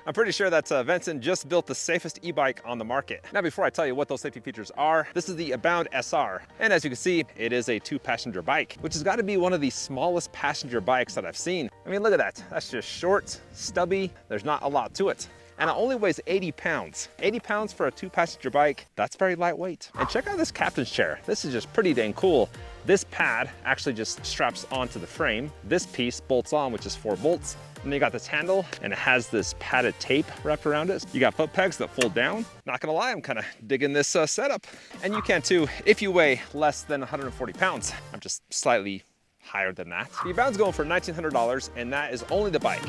I'm pretty sure that Aventon just built the safest e-bike on the market. Now, before I tell you what those safety features are, this is the Abound SR. And as you can see, it is a 2-passenger bike, which has got to be one of the smallest passenger bikes that I've seen. I mean, look at that. That's just short, stubby. There's not a lot to it. And it only weighs 80 pounds. 80 pounds for a 2-passenger bike, that's very lightweight. And check out this captain's chair. This is just pretty dang cool. This pad actually just straps onto the frame. This piece bolts on, which is 4 bolts. And then you got this handle, and it has this padded tape wrapped around it. You got foot pegs that fold down. Not gonna lie, I'm kind of digging this setup. And you can too, if you weigh less than 140 pounds. I'm just slightly higher than that. The Abound's going for $1,900, and that is only the bike.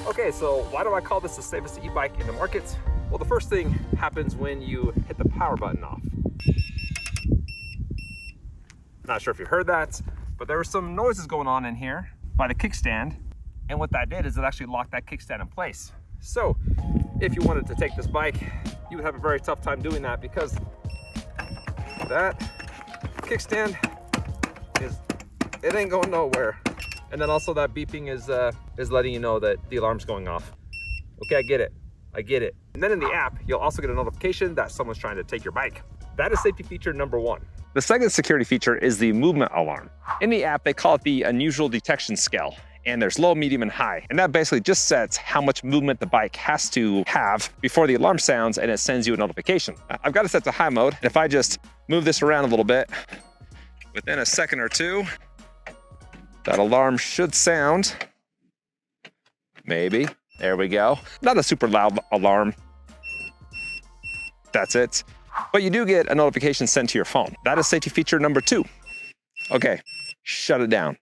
Okay, so why do I call this the safest e-bike in the market? Well, the first thing happens when you hit the power button off. Not sure if you heard that, but there were some noises going on in here by the kickstand. And what that did is it actually locked that kickstand in place. So if you wanted to take this bike, you would have a very tough time doing that because that kickstand it ain't going nowhere. And then also that beeping is letting you know that the alarm's going off. Okay, I get it. And then in the app, you'll also get a notification that someone's trying to take your bike. That is safety feature number 1. The second security feature is the movement alarm. In the app, they call it the unusual detection scale. And there's low, medium, and high. And that basically just sets how much movement the bike has to have before the alarm sounds and it sends you a notification. I've got it set to high mode. And if I just move this around a little bit, within a second or two, that alarm should sound. Maybe. There we go. Not a super loud alarm. That's it. But you do get a notification sent to your phone. That is safety feature number 2. Okay, shut it down.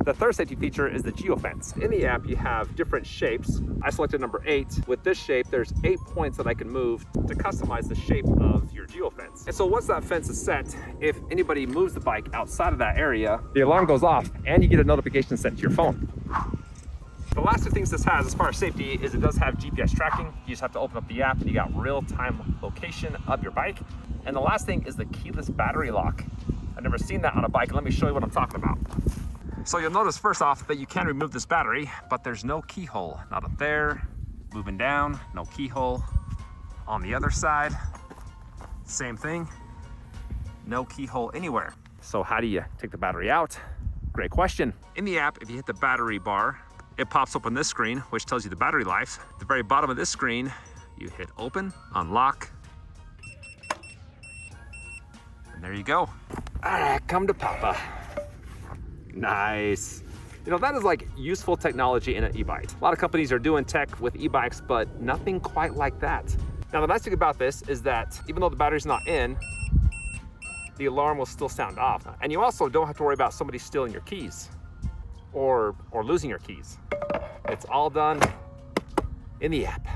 The third safety feature is the geofence. In the app, you have different shapes. I selected number 8. With this shape, there's 8 points that I can move to customize the shape of your geofence. And so once that fence is set, if anybody moves the bike outside of that area, the alarm goes off and you get a notification sent to your phone. The last 2 things this has as far as safety is it does have GPS tracking. You just have to open up the app and you got real-time location of your bike. And the last thing is the keyless battery lock. I've never seen that on a bike. Let me show you what I'm talking about. So you'll notice first off that you can remove this battery, but there's no keyhole. Not up there, moving down, no keyhole. On the other side, same thing, no keyhole anywhere. So how do you take the battery out? Great question. In the app, if you hit the battery bar, it pops up on this screen, which tells you the battery life. At the very bottom of this screen, you hit open, unlock, and there you go. All right, come to Papa. Nice. You know, that is like useful technology in an e-bike. A lot of companies are doing tech with e-bikes, but nothing quite like that. Now, the nice thing about this is that even though the battery's not in, the alarm will still sound off. And you also don't have to worry about somebody stealing your keys or losing your keys. It's all done in the app.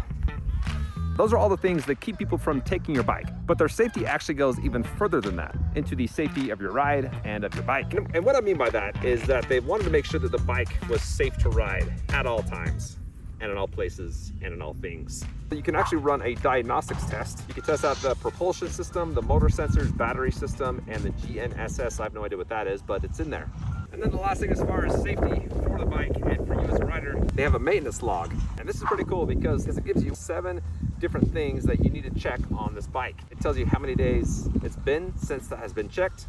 Those are all the things that keep people from taking your bike, but their safety actually goes even further than that, into the safety of your ride and of your bike. And what I mean by that is that they wanted to make sure that the bike was safe to ride at all times, and in all places, and in all things. You can actually run a diagnostics test. You can test out the propulsion system, the motor sensors, battery system, and the GNSS. I have no idea what that is, but it's in there. And then the last thing as far as safety for the bike and for you as a rider, they have a maintenance log. And this is pretty cool because it gives you 7 different things that you need to check on this bike. It tells you how many days it's been since that has been checked.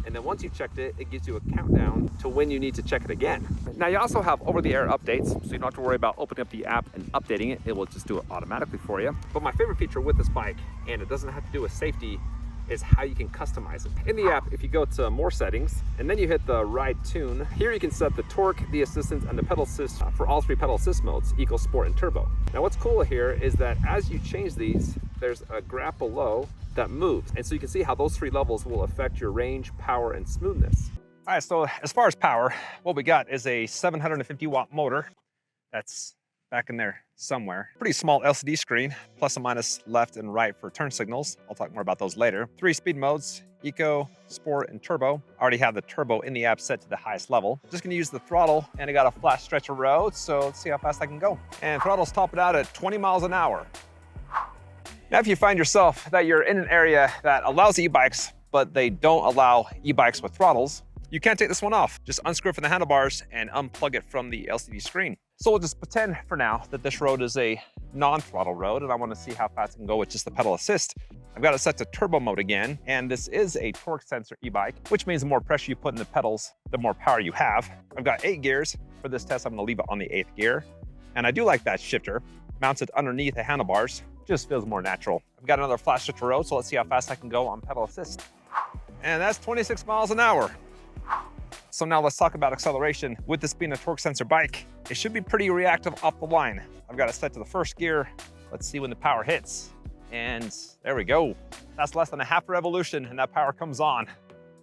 And then once you've checked it, it gives you a countdown to when you need to check it again. Now you also have over-the-air updates, so you don't have to worry about opening up the app and updating it. It will just do it automatically for you. But my favorite feature with this bike, and it doesn't have to do with safety, is how you can customize it. In the app, if you go to more settings, and then you hit the ride tune, here you can set the torque, the assistance, and the pedal assist for all 3 pedal assist modes, Eco, Sport, and Turbo. Now what's cool here is that as you change these, there's a graph below that moves. And so you can see how those 3 levels will affect your range, power, and smoothness. All right, so as far as power, what we got is a 750 watt motor. That's back in there somewhere. Pretty small LCD screen, plus and minus left and right for turn signals. I'll talk more about those later. 3 speed modes, Eco, Sport, and Turbo. I already have the Turbo in the app set to the highest level. Just gonna use the throttle, and I got a flat stretch of road, so let's see how fast I can go. And throttle's topping out at 20 miles an hour. Now, if you find yourself that you're in an area that allows e-bikes, but they don't allow e-bikes with throttles, you can't take this one off. Just unscrew it from the handlebars and unplug it from the LCD screen. So we'll just pretend for now that this road is a non-throttle road and I want to see how fast I can go with just the pedal assist. I've got it set to turbo mode again, and this is a torque sensor e-bike, which means the more pressure you put in the pedals, the more power you have. I've got 8 gears. For this test, I'm going to leave it on the 8th gear. And I do like that shifter, mounted underneath the handlebars. Just feels more natural. I've got another flat shifter road, so let's see how fast I can go on pedal assist. And that's 26 miles an hour. So now let's talk about acceleration. With this being a torque sensor bike, it should be pretty reactive off the line. I've got it set to the 1st gear. Let's see when the power hits. And there we go. That's less than a half revolution and that power comes on.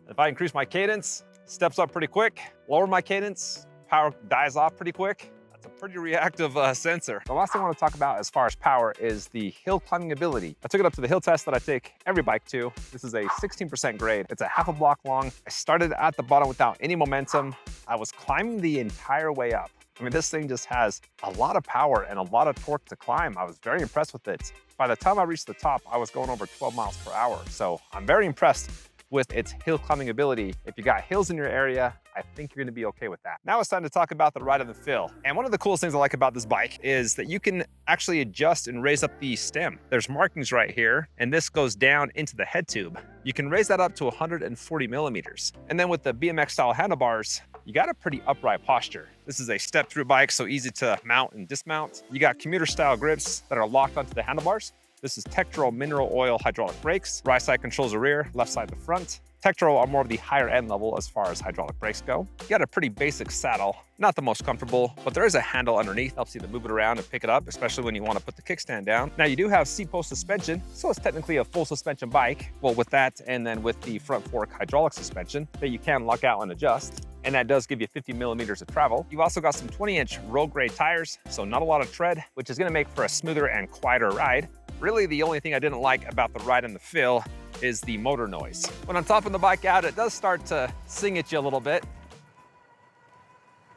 If I increase my cadence, steps up pretty quick. Lower my cadence, power dies off pretty quick. That's a pretty reactive sensor. The last thing I want to talk about as far as power is the hill climbing ability. I took it up to the hill test that I take every bike to. This is a 16% grade. It's a half a block long. I started at the bottom without any momentum. I was climbing the entire way up. I mean, this thing just has a lot of power and a lot of torque to climb. I was very impressed with it. By the time I reached the top, I was going over 12 miles per hour. So I'm very impressed with its hill climbing ability. If you got hills in your area, I think you're gonna be okay with that. Now it's time to talk about the ride of the fill. And one of the coolest things I like about this bike is that you can actually adjust and raise up the stem. There's markings right here, and this goes down into the head tube. You can raise that up to 140 millimeters. And then with the BMX style handlebars, you got a pretty upright posture. This is a step-through bike, so easy to mount and dismount. You got commuter-style grips that are locked onto the handlebars. This is Tektro mineral oil hydraulic brakes. Right side controls the rear, left side the front. Tektro are more of the higher end level as far as hydraulic brakes go. You got a pretty basic saddle, not the most comfortable, but there is a handle underneath, helps you to move it around and pick it up, especially when you want to put the kickstand down. Now you do have seat post suspension, so it's technically a full suspension bike. Well, with that and then with the front fork hydraulic suspension that you can lock out and adjust. And that does give you 50 millimeters of travel. You've also got some 20-inch road grade tires, so not a lot of tread, which is gonna make for a smoother and quieter ride. Really, the only thing I didn't like about the ride and the fill is the motor noise. When I'm topping the bike out, it does start to sing at you a little bit.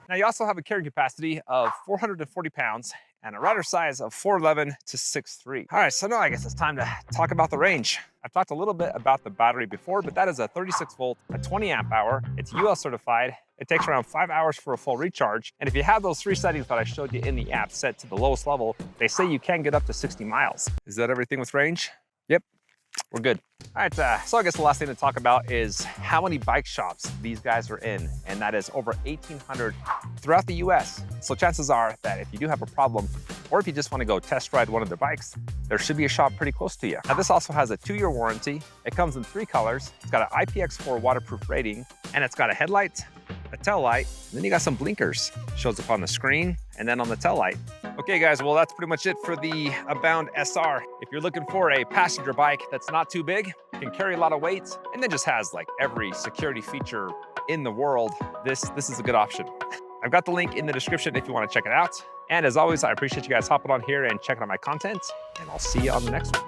Now you also have a carrying capacity of 440 pounds and a rider size of 4'11 to 6'3. All right, so now I guess it's time to talk about the range. I've talked a little bit about the battery before, but that is a 36 volt, a 20 amp hour. It's UL certified. It takes around 5 hours for a full recharge. And if you have those 3 settings that I showed you in the app set to the lowest level, they say you can get up to 60 miles. Is that everything with range? Yep. We're good. All right, so I guess the last thing to talk about is how many bike shops these guys are in, and that is over 1,800 throughout the US. So chances are that if you do have a problem, or if you just want to go test ride one of their bikes, there should be a shop pretty close to you. Now this also has a 2-year warranty. It comes in 3 colors. It's got an IPX4 waterproof rating, and it's got a headlight, a tail light, and then you got some blinkers. Shows up on the screen and then on the tail light. Okay guys, well that's pretty much it for the Abound SR. If you're looking for a passenger bike that's not too big, can carry a lot of weight, and then just has like every security feature in the world, this is a good option. I've got the link in the description if you want to check it out. And as always, I appreciate you guys hopping on here and checking out my content, and I'll see you on the next one.